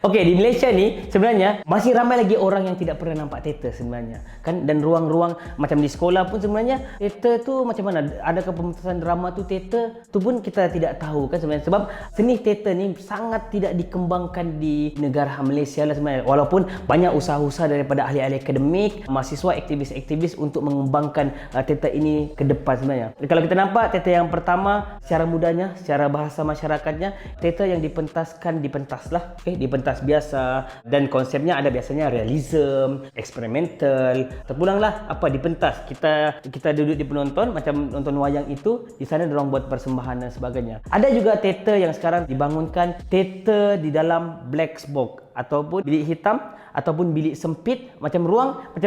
Okey, di Malaysia ni sebenarnya masih ramai lagi orang yang tidak pernah nampak teater sebenarnya. Kan, dan ruang-ruang macam di sekolah pun sebenarnya teater tu macam mana? Adakah pementasan drama tu teater? Tu pun kita tidak tahu kan sebenarnya. Sebab seni teater ni sangat tidak dikembangkan di negara Malaysia lah sebenarnya. Walaupun banyak usaha-usaha daripada ahli-ahli akademik, mahasiswa, aktivis-aktivis untuk mengembangkan teater ini ke depan sebenarnya. Kalau kita nampak teater yang pertama secara mudahnya, secara bahasa masyarakatnya, teater yang dipentaslah. Dipentas biasa, dan konsepnya ada biasanya realism, eksperimental, terpulanglah apa dipentas. Kita duduk di penonton macam nonton wayang itu, di sana dorang buat persembahan dan sebagainya. Ada juga teater yang sekarang dibangunkan, teater di dalam black box ataupun bilik hitam ataupun bilik sempit, macam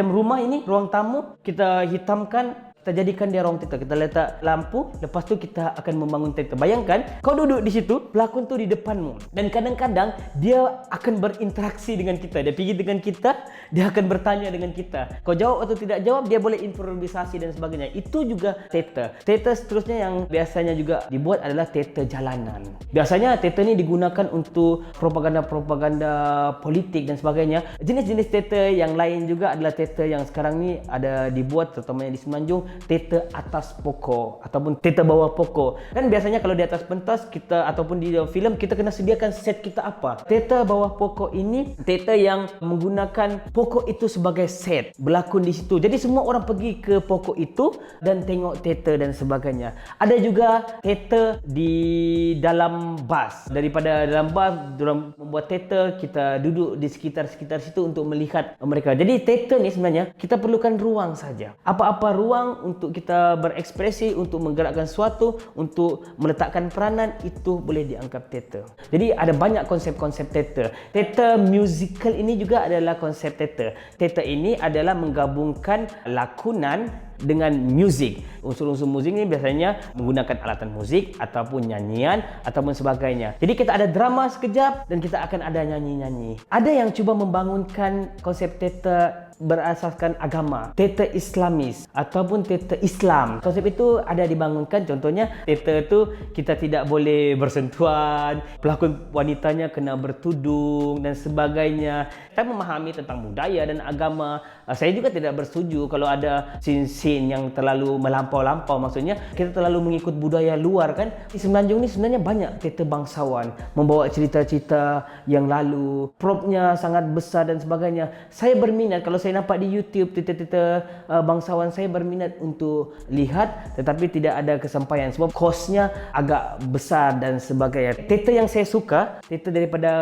rumah ini, ruang tamu kita hitamkan, kita jadikan dia ruang teater. Kita letak lampu, lepas tu kita akan membangun teater. Bayangkan kau duduk di situ, pelakon tu di depanmu, dan kadang-kadang dia akan berinteraksi dengan kita. Dia pergi dengan kita, dia akan bertanya dengan kita. Kau jawab atau tidak jawab, dia boleh improvisasi dan sebagainya. Itu juga teater. Teater seterusnya yang biasanya juga dibuat adalah teater jalanan. Biasanya teater ni digunakan untuk propaganda-propaganda politik dan sebagainya. Jenis-jenis teater yang lain juga adalah teater yang sekarang ni ada dibuat, terutamanya di Semenanjung, teater atas pokok ataupun teater bawah pokok. Kan biasanya kalau di atas pentas kita ataupun di filem kita kena sediakan set kita apa. Teater bawah pokok ini teater yang menggunakan pokok itu sebagai set, berlakon di situ. Jadi semua orang pergi ke pokok itu dan tengok teater dan sebagainya. Ada juga teater di dalam bas. Daripada dalam bas diorang membuat teater, kita duduk di sekitar situ untuk melihat mereka. Jadi teater ni sebenarnya kita perlukan ruang saja. Apa-apa ruang untuk kita berekspresi, untuk menggerakkan sesuatu, untuk meletakkan peranan, itu boleh dianggap teater. Jadi ada banyak konsep-konsep teater. Teater musical ini juga adalah konsep teater. Teater ini adalah menggabungkan lakonan dengan muzik. Unsur-unsur muzik ni biasanya menggunakan alatan muzik ataupun nyanyian ataupun sebagainya. Jadi kita ada drama sekejap dan kita akan ada nyanyi-nyanyi. Ada yang cuba membangunkan konsep teater berasaskan agama, teater Islamis ataupun teater Islam. Konsep itu ada dibangunkan. Contohnya teater tu kita tidak boleh bersentuhan, pelakon wanitanya kena bertudung dan sebagainya. Kita memahami tentang budaya dan agama. Saya juga tidak bersetuju kalau ada scene yang terlalu melampau-lampau. Maksudnya kita terlalu mengikut budaya luar kan. Di Semenanjung ni sebenarnya banyak teater bangsawan, membawa cerita-cerita yang lalu, propnya sangat besar dan sebagainya. Saya berminat, kalau saya nampak di YouTube teater-teater bangsawan, saya berminat untuk lihat, tetapi tidak ada kesampaian sebab kosnya agak besar dan sebagainya. Teater yang saya suka, teater daripada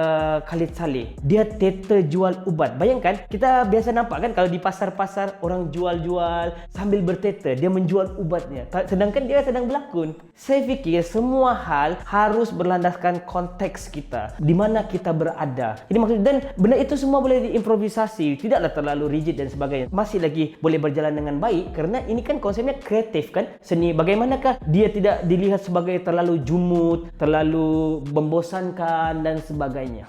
Khalid Saleh. Dia teater jual ubat. Bayangkan, kita biasa nampak kan kalau di pasar-pasar orang jual-jual sambil berteater, dia menjual ubatnya, sedangkan dia sedang berlakon. Saya fikir semua hal harus berlandaskan konteks kita, di mana kita berada. Jadi maksudnya, dan benda itu semua boleh diimprovisasi, tidaklah terlalu rigid dan sebagainya. Masih lagi boleh berjalan dengan baik kerana ini kan konsepnya kreatif kan, seni. Bagaimanakah dia tidak dilihat sebagai terlalu jumut, terlalu membosankan dan sebagainya.